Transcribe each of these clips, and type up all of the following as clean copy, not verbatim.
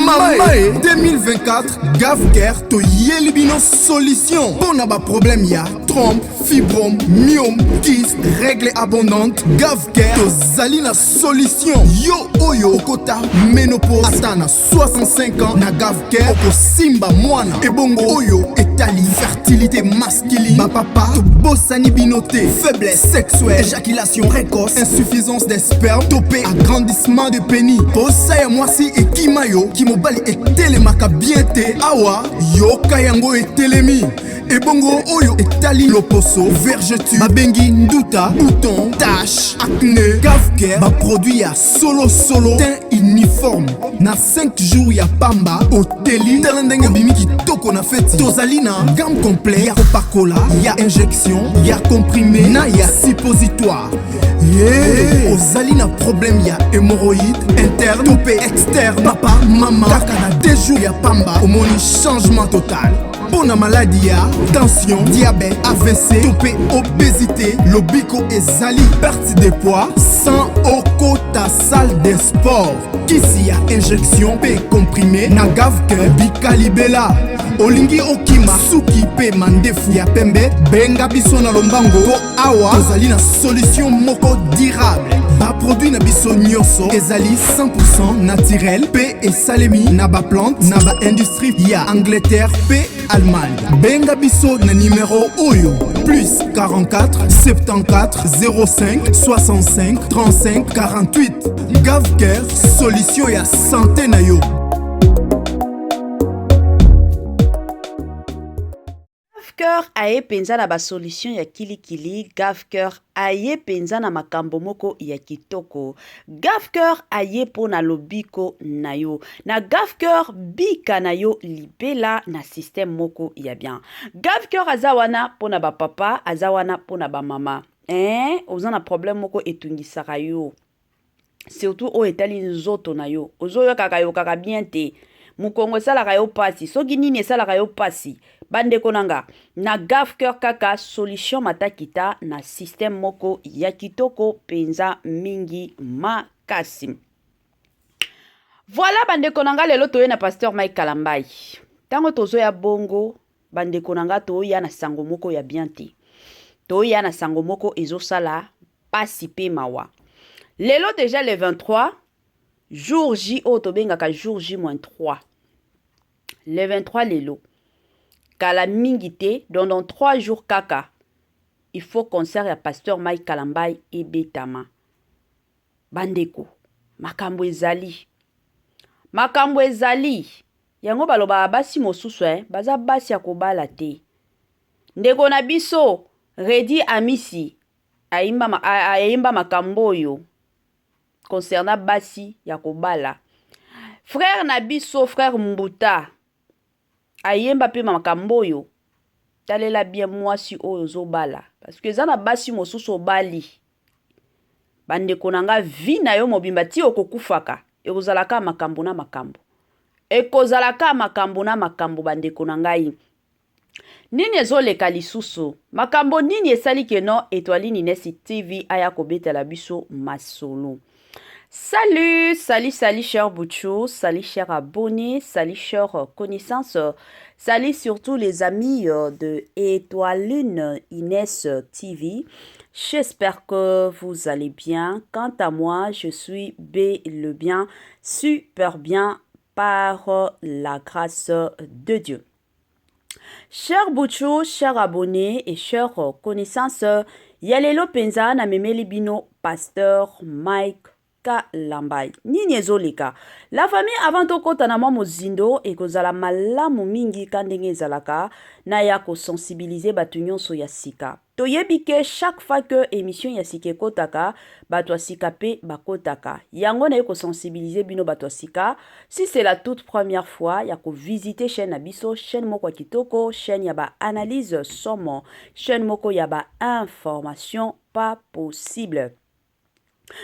Mamae 2024 GAVCARE to yelibino solution. Bon aba problème ya trompe, fibrome, myome, kyste, règle abondante. GAVCARE to zalina solution. Yo oyo okota ménopause atana 65 ans na GAVCARE oko simba mwana. Ebongo oyo etali fertilité masculine. Ma papa to bosani binoté, faiblesse sexuelle, éjaculation précoce, insuffisance des spermes, topé agrandissement de pénis. Posaya mwasi et kimayo, kimobali et telemaka bien te. Awa, yo kayango et telemi. Ebongo oyo etali loposo, vergeture, babengi nduta, bouton, tache, acné. GAVCARE ba produit ya solo teint uniforme. Na 5 jours ya pamba, oteli, telendenge bimi kitoko na feti. Tozalina, gamme complet, ya Coca-Cola, ya injection, ya comprimé, na ya suppositoire. Yeah. Ozalina problème ya hémorroïde, interne, topé, externe. Papa, maman, kaka na 2 jours ya pamba, omoni changement total. Bona maladie ya tension, diabète, AVC, topé, obésité, lobiko ezali, perte de poids, sans okota salle de sport. Kisi ya injection pe comprimé, na GAVCARE bikalibela. Olingi okima suki pe mandefu ya pembe, benga biso na lombango po awa tozali na solution moko durable. Ba produit na biso nyonso ezali 100% naturel pe esalemi na ba plante na ba industrie ya Angleterre pe Allemagne. Benga biso na numéro oyo plus 44 74 05 65 35 48. GAVCARE solution ya santé na yo. GAVCARE aye penza na ba solution ya kilikili. GAVCARE aye penza na makambo moko ya kitoko. GAVCARE aye po na lobiko na yo. Na GAVCARE bika na yo libela na système moko ya bien. GAVCARE azawana po na ba papa, azawana po na ba mama. Oza na problème moko etungisaka yo. Surtout o etali nzoto na yo. Ozo yo kaka bien te. Mukongo salaka yo pasi. Soki nini salaka yo pasi. Bande konanga. Na GAVCARE kaka solution matakita na système moko ya kitoko penza mingi makasi. Voilà bande konanga lelo toye na pasteur Mike Kalambai. Tango tozo ya bongo bande konanga toya na sango moko ya bien te. Toya na sango moko ezosala pasi pe mawa. Lelo déjà le 23 jour J o tobengaka jour J-3. Le 23 lelo. Kala mingite, dans 3 jours kaka. Il faut concert ya pasteur Mike Kalambai et Betama. Bandeko. Makambo ezali. Makambo ezali. Yango baloba basi mosusu baza basi ya kobala te. Ndeko na biso Redi Amisi ayimba makambo yo concernant basi ya kobala. Frère na biso frère Mbuta ayemba pe makambo yo talela bien mwasi oyo zobala parce que zana basi mosusu obali bande konanga vi na yo mobimba ti okokufaka ekozalaka makambo na makambo ekozalaka makambo na makambo bande konangai nini ezoleka lisusu makambo nini esali keno Étoile Ninesi TV aya kobetela biso masolo. Salut, chers Bouchou, salut, chers abonnés, salut, chers connaissances, salut surtout les amis de Étoile Ninesi TV. J'espère que vous allez bien. Quant à moi, je suis le bien, super bien par la grâce de Dieu. Chers Bouchou, chers abonnés et chers connaissances, Yalelo Penza na memeli bino pasteur Mike Kalambai. Nini ezoleka. La famille avant tokota na mwa mozindo ekozala malamu mingi kandenge ezalaka na ya ko sensibiliser batu nyonso ya sika. Toyebi ke chaque fois que émission ya sika ekotaka bato ya sika pe bakotaka. Yango na ko sensibiliser bino bato ya sika. Si c'est la toute première fois ya ko visiter chaîne abiso, chaîne moko kitoko, chaîne ya ba analyse somo, chaîne moko ya ba information pas possible.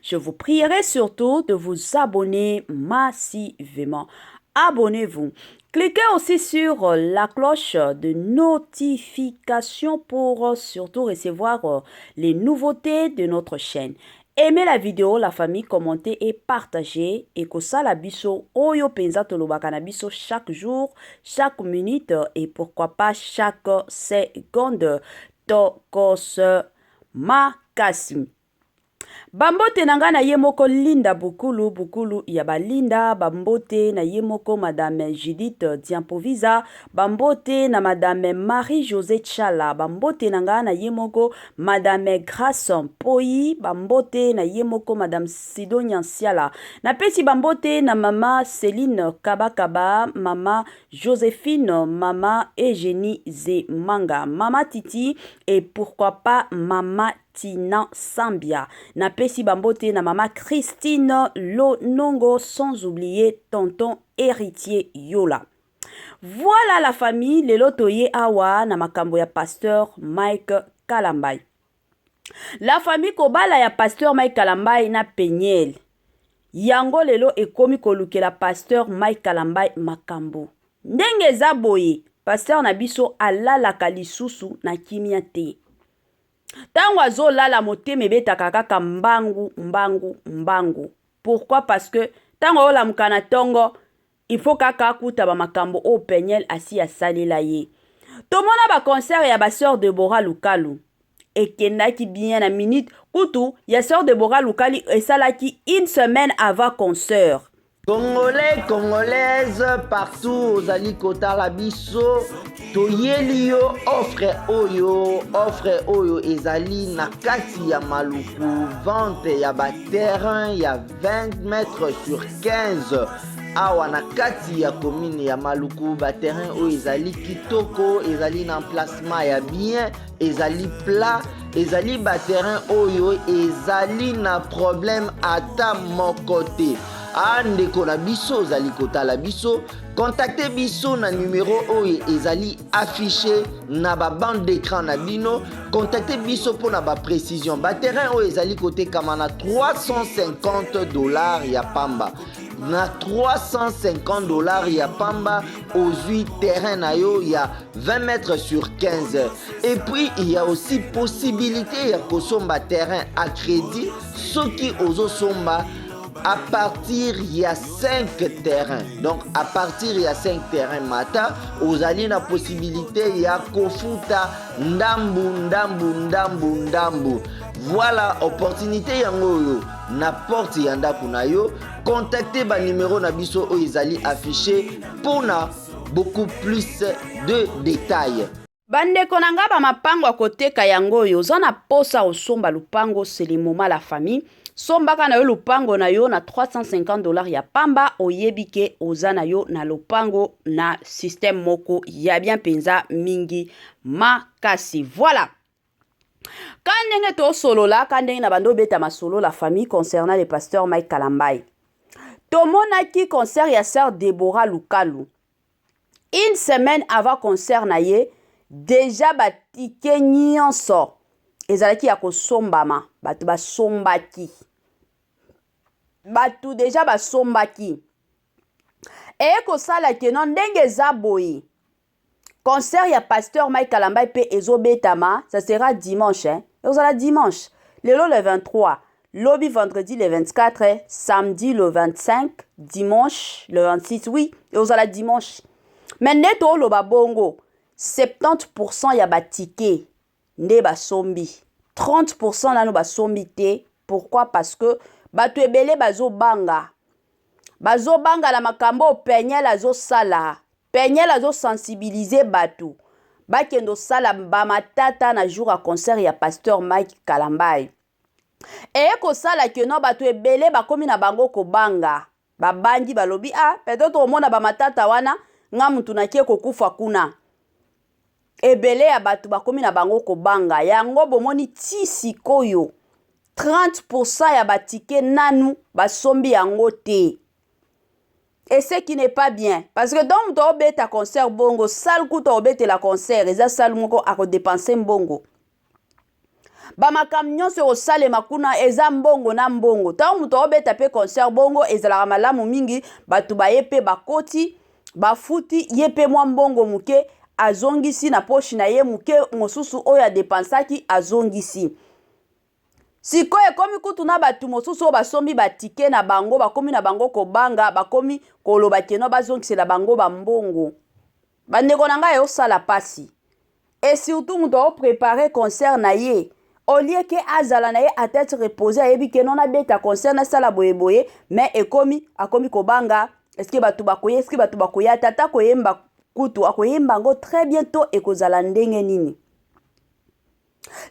Je vous prierai surtout de vous abonner massivement. Abonnez-vous. Cliquez aussi sur la cloche de notification pour surtout recevoir les nouveautés de notre chaîne. aimez la vidéo, la famille, commentez et partagez. Et que ça la biso, oyo penza tolobaka na biso chaque jour, chaque minute et pourquoi pas chaque seconde. Tokos makasi. Bambote nanga na yemoko Linda Bukulu ya balinda. Bambote na yemoko Madame Judith Diampovisa. Bambote na Madame Marie-Josée Chala. Bambote nanga na yemoko Madame Grace Poi. Bambote na yemoko Madame Sidonia Siala. Na pesi bambote na Mama Céline Kabakaba. Mama Joséphine. Mama Eugénie Zemanga. Mama Titi et pourquoi pas Mama Tina Sambia. Na pesi bambote na Mama Christine Lonongo, sans oublier tonton héritier Yola. Voilà la famille, lelo toye awa na makambo ya pasteur Mike Kalambai. La famille kobala ya pasteur Mike Kalambai na Peniel. Yango lelo ekomi kolukela pasteur Mike Kalambai makambo. Ndenge za boye, pasteur na biso alalaka lisusu na kimia te. Tango azolala motema ebetaka kaka mbangu. Pourquoi? Parce que tango olamuka na tongo, il faut kaka akuta ba makambo o Peniel asi asalela ye. Tomona ba concert ya ba sœur Deborah Lukalu. Ekendaki bien na minute kutu ya sœur Deborah Lukali esalaki une semaine avant concert. Congolais, Congolaises, partout aux alikota la biso, toyeli yo offre oyo ezali na kati ya Maluku, vente ya ba terrain ya 20 mètres sur 15. Awa na kati ya commune ya Maluku, ba terrain oyo ezali kitoko, ezali na emplacement ya bien, ezali plat, ezali ba terrain oyo ezali na problème ata moko te. Andeko na biso ozali kotala biso, contactez biso na numéro oyo ezali affiché na ba bande d'écran na bino. Contactez biso pour na ba précision. Ba terrain oyo ezali kotekama na $350 ya pamba. Na $350 ya pamba ozwi terrain na yo ya 20 mètres sur 15. Et puis il y a aussi possibilité ya kosomba terrain à crédit soki ozosomba à partir il y a 5 terrains. Donc à partir il y a 5 terrains mata, vous avez la possibilité il y a kofuta ndambu. Voilà opportunité yango na porte yanda kunayo. Contactez ba numéro na biso o ezali affiché pour na beaucoup plus de détails. Bandeko nanga ba mapango akoteka yango yo zana posa osomba lupango, c'est le moment la famille. Sombaka na yo lupango na yo na $350 ya pamba, oyebike ozana yo na lupango na système moko ya bien penza mingi makasi. Voilà. Kandenge to solola, kandenge na bando beta masolo la famille concernant le pasteur Mike Kalambai. Tomonaki concert ya sœur Deborah Lukalu. Une semaine avant concert na ye, déjà batike nyonso ezalaki ya kosombama, batu basombaki. Batu déjà basombaki. Et kosala kenon ndenge za boye. Concert ya pasteur Mike Kalambai pe ezobetama, ça sera dimanche, hein. Ezala dimanche. Lelo le 23, lobby vendredi le 24, samedi le 25, dimanche le 26, oui, ezala dimanche. Mais neto lo babongo, 70% ya batike nde basombi. 30% nano basombi te. Pourquoi? Parce que batu ebele bazobanga la makambo Peniel azosala. Peniel azosensibiliser batu bakendo sala bamatata na jour à concert ya pasteur Mike Kalambai. Et kosala keno batu ebele bakomi na bango kobanga. Babandi balobi peut-être omona bamatata wana nga mutu nakie kokufa kuna. Ebele ya batu bakomi na bango kobanga. Yango bomoni ti sikoyo 30% ya batike nanu basombi yango te. Et ce qui n'est pas bien. Parce que donc tu obé ta concert bongo, sal kuta obé la concert, eza sal moko ako dépenser mbongo. Ba makamnyo se osale makuna eza mbongo na mbongo. Tant muto obé tape concert bongo ezala malamu mingi, batu ba yepe bakoti, bafuti yepe mwa mbongo muke azongisi na poche na ye muke mosusu oya dépensaki azongisi. sikoyo ekomi kutu na bato mosusu oyo basombi batike na bango bakomi na bango kobanga bakomi koloba keno bazongisela bango bambongo bandeko na ngai osala pasi et surtout moto aoprépare concert na ye au lieu ke azala na ye à tête reposée ayebi ke non abeta concert nasala boyeboye mais akomi kobanga est-ce bato bakoye est-ce bato bakoya tata koyemba kutu akoyemba yango très bientôt ekozala ndenge nini.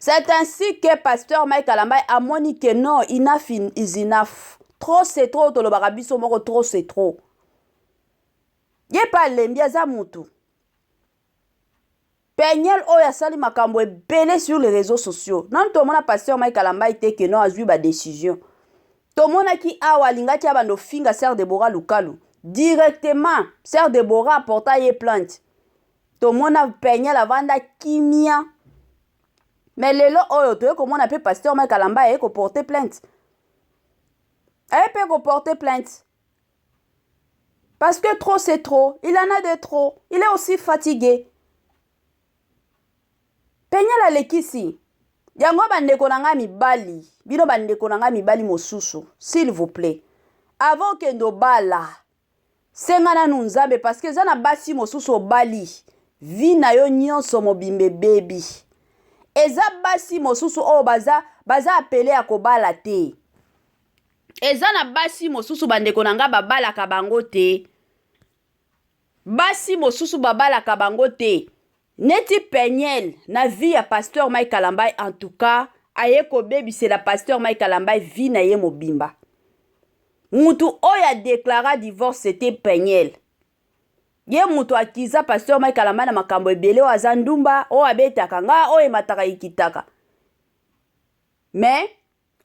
C'est ainsi que pasteur Mike Kalambai a moni que non, enough is enough. Trop c'est trop, to lo barabiso moko trop c'est trop. Ye pa lembia za mutu. Penyel oya sali makambo ebele sur les réseaux sociaux. Non to mona pasteur Mike Kalambai te que non azui ba décision. To mona ki awa lingati abando finga Sœur Deborah Lukalu. Directement, Sœur Deborah porta ye plainte. To mona penyel avanda kimia. Mais lelo oyo to comment on appelle pasteur Mike Kalambai e ko porter plainte. Elle peut ko porter plainte. Parce que trop c'est trop, il en a de trop, il est aussi fatigué. Penya la lekisi. Yango bandeko nanga mibali, bino bandeko nanga mibali mosusu, s'il vous plaît. Avant que ndo bala. Sengana nunzabe parce que zana basi mosusu bali. Vi na yo nyonso mobimbe baby. Eza basi mosusu o baza apele ya kobala te. Eza na basi mosusu bandeko nanga babala kabango te. Basi mosusu babala kabango te. Neti penyel na vie ya pasteur Mike Kalambai en tout cas aye ko baby c'est la pasteur Mike Kalambai vie na ye mobimba. Mutu oya déclara divorce c'était penyel. Ye mutu akiza pasteur Mike Kalambai na makambo ebele o azandumba o abetaka nga o emataka ikitaka. Mais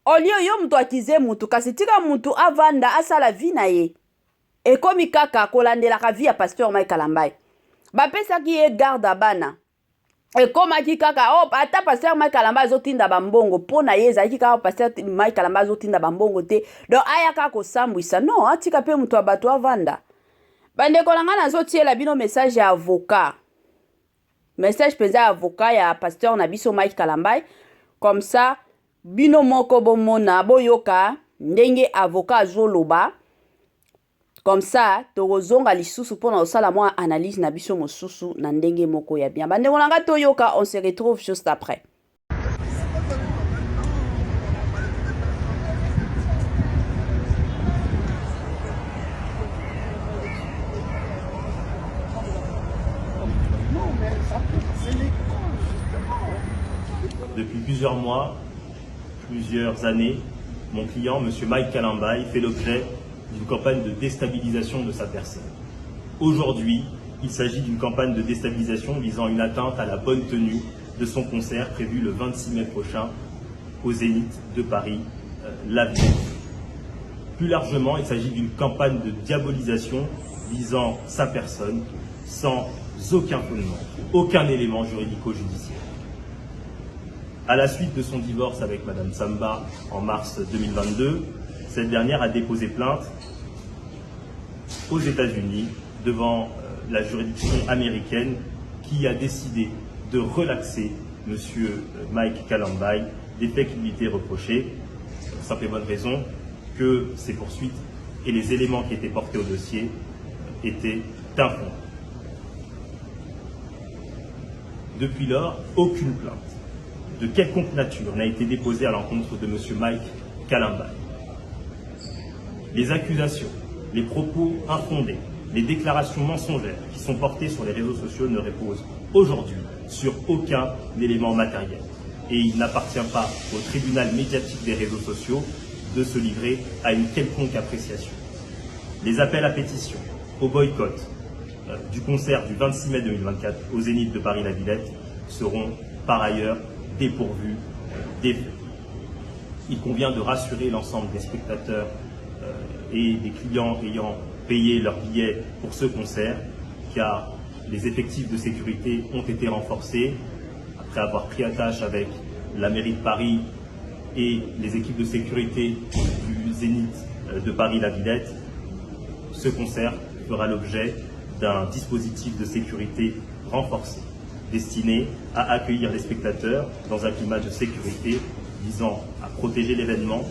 olio yo mutu akize mutu kasi tika mutu avanda asala vie na ye. E komi kaka kolandela ka vie ya pasteur Mike Kalambai. Bapesa ki ye garde abana. E koma ki kaka ata pasteur Mike Kalambai azotinda bambongo pona ye ezalaki kaka pasteur Mike Kalambai azotinda bambongo te. Donc ayaka ko sambwisa non atika pe mutu abato avanda. Bandeko nanga nazotiela bino message ya avocat. Message peza avocat ya pasteur na biso Mike Kalambai. Comme ça, bino moko bomona boyoka ndenge avocat azoloba. Comme ça, tozonga lisusu pona osala mwa analyse na biso mosusu na ndenge moko ya bien. Bandeko nanga toyoka, on se retrouve juste après. Depuis plusieurs mois, plusieurs années, mon client, M. Mike Kalambai, fait l'objet d'une campagne de déstabilisation de sa personne. Aujourd'hui, il s'agit d'une campagne de déstabilisation visant une atteinte à la bonne tenue de son concert prévu le 26 mai prochain au Zénith de Paris, la Villette. Plus largement, il s'agit d'une campagne de diabolisation visant sa personne sans aucun fondement, aucun élément juridico-judiciaire. À la suite de son divorce avec Madame Samba en mars 2022, cette dernière a déposé plainte aux États-Unis devant la juridiction américaine qui a décidé de relaxer M. Mike Kalambai des faits qui lui étaient reprochés, pour simple et bonne raison que ces poursuites et les éléments qui étaient portés au dossier étaient infondés. Depuis lors, aucune plainte de quelconque nature n'a été déposée à l'encontre de M. Mike Kalambai. Les accusations, les propos infondés, les déclarations mensongères qui sont portées sur les réseaux sociaux ne reposent aujourd'hui sur aucun élément matériel. Et il n'appartient pas au tribunal médiatique des réseaux sociaux de se livrer à une quelconque appréciation. Les appels à pétition, au boycott du concert du 26 mai 2024 au Zénith de Paris-La Villette seront par ailleurs dépourvus d'effet. Il convient de rassurer l'ensemble des spectateurs et des clients ayant payé leur billet pour ce concert, car les effectifs de sécurité ont été renforcés après avoir pris attache avec la mairie de Paris et les équipes de sécurité du Zénith de Paris-La Villette. Ce concert fera l'objet d'un dispositif de sécurité renforcé, destiné à accueillir les spectateurs dans un climat de sécurité visant à protéger l'événement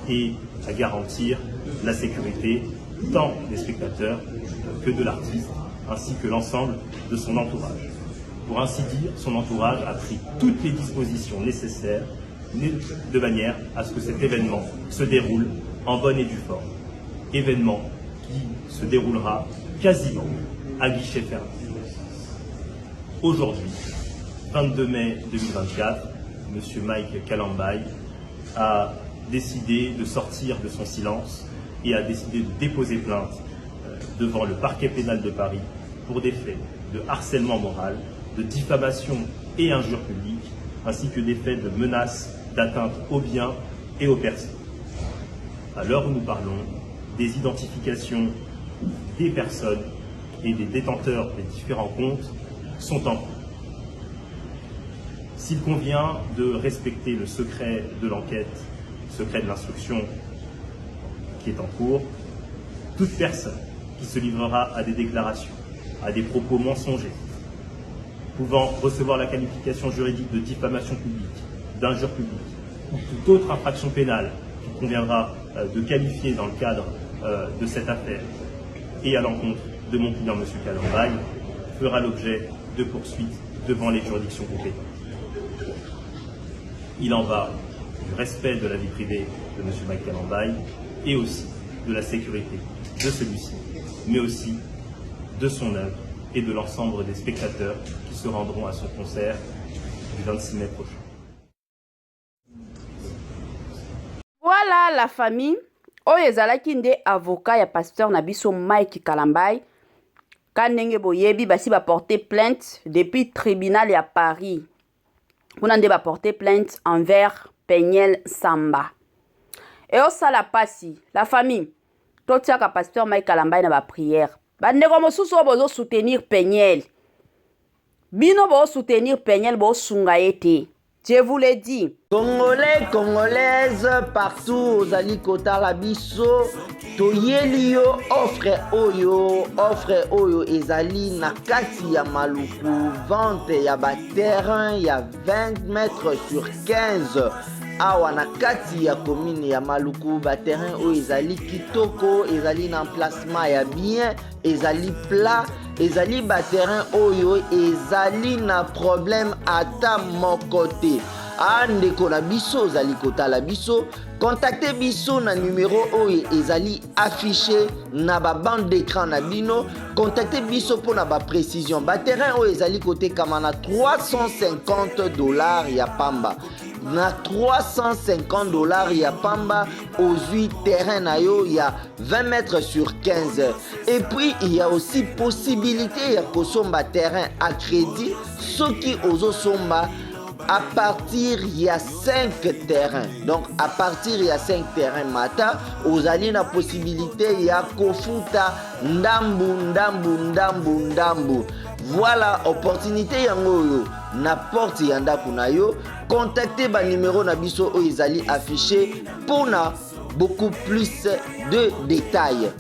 et à garantir la sécurité tant des spectateurs que de l'artiste, ainsi que l'ensemble de son entourage. Pour ainsi dire, son entourage a pris toutes les dispositions nécessaires de manière à ce que cet événement se déroule en bonne et due forme. Événement qui se déroulera quasiment à guichet fermé. Aujourd'hui, 22 mai 2024, M. Mike Kalambay a décidé de sortir de son silence et a décidé de déposer plainte devant le parquet pénal de Paris pour des faits de harcèlement moral, de diffamation et injure publique, ainsi que des faits de menaces, d'atteinte aux biens et aux personnes. À l'heure où nous parlons, des identifications des personnes et des détenteurs des différents comptes sont en cours. S'il convient de respecter le secret de l'enquête, le secret de l'instruction qui est en cours, toute personne qui se livrera à des déclarations, à des propos mensongers, pouvant recevoir la qualification juridique de diffamation publique, d'injure publique, ou toute autre infraction pénale qu'il conviendra de qualifier dans le cadre de cette affaire et à l'encontre de mon client M. Kalambay, fera l'objet de poursuites devant les juridictions compétentes. Il en va du respect de la vie privée de M. Mike Kalambay et aussi de la sécurité de celui-ci, mais aussi de son œuvre et de l'ensemble des spectateurs qui se rendront à son concert du 26 mai prochain. Voilà la famille. Oyo ezalaki nde avocat ya pasteur na biso Mike Kalambay. Kanenge boyebi basi ba porter plainte depuis tribunal ya Paris. Kuna nde ba porter plainte envers Peniel Samba. Et au sala pasi, la famille. Totiaka pasteur Mike Kalambay na ba prière. Bandeko mosusu bozo soutenir Peniel. Bino bo soutenir Peniel bo sunga ete. Je vous l'ai dit. Congolais, Congolaises, partout aux Alikota Labiso, Toyeli yo offre oyo ezali na kati ya Maluku, vente ya ba terrain ya 20 mètres sur 15. Awa na kati ya commune ya Maluku, ba terrain oyo ezali kitoko, ezali na emplacement ya bien, ezali plat, ezali ba terrain oyo ezali na problème ata moko te. Andeko na biso ozali kotala biso, contactez biso na numéro oyo ezali affiché na ba bande d'écran na bino, contactez biso pour na ba précision. Ba terrain oyo ezali kotekama na $350 ya pamba. Na $350 ya pamba aux 8 terrains na yo ya 20 mètres sur 15. Et puis il y a aussi possibilité ya kosomba terrain à crédit, soki ozo somba à partir il y a 5 terrains. Donc à partir il y a 5 terrains mata, ozali na possibilité ya kofuta ndambu. Voilà opportunité yango yo na porte ya ndako na yo. Contactez ba numéro na biso oyo ezali affiché pour na beaucoup plus de détails.